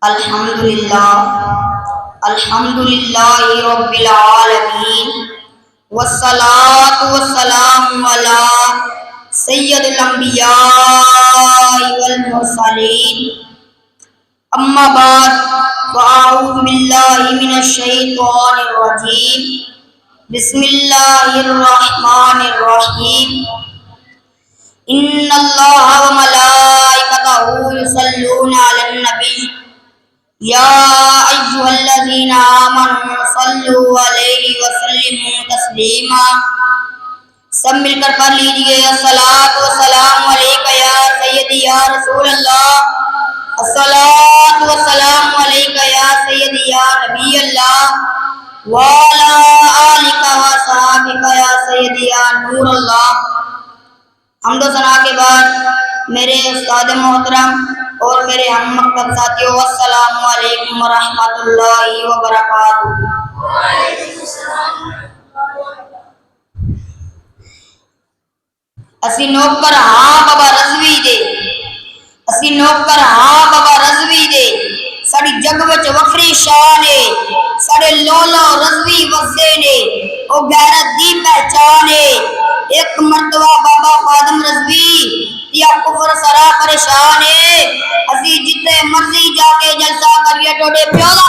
الحمدللہ رب العالمین والصلاة والسلام علی سید الانبیاء والمرسلین اما بعد فاعوذ باللہ من الشیطان الرجیم بسم اللہ الرحمن الرحیم ان اللہ وملائکتہ یصلون علی النبی یا ایھا الذین آمنوا صلوا علیہ وسلموا تسلیما۔ سب مل کر پڑھ لیجئے الصلاۃ والسلام علیک یا سیدی یا رسول اللہ، الصلاۃ والسلام علیک یا سیدی یا نبی اللہ، وعلی آلک وصحبک یا سیدی یا نور اللہ۔ حمد و ثنا کے بعد میرے استاد محترم اور میرے ہم مکتب ساتھیوں، السلام علیکم ورحمۃ اللہ وبرکاتہ۔ اسی نوکر ہاں بابا رضوی دے، اسی نوکر ہاں بابا رضوی دے، ساڑی جگ وچ وکری شان ہے، ساڑے لولا رضوی وزے نے، او غیرت دی پہچان ہے۔ ایک مرتبہ بابا خادم رضوی یا کفر سرا پریشان ہے، اسی جتے مرضی جا کے جلسہ کریے ٹوڑے پیولا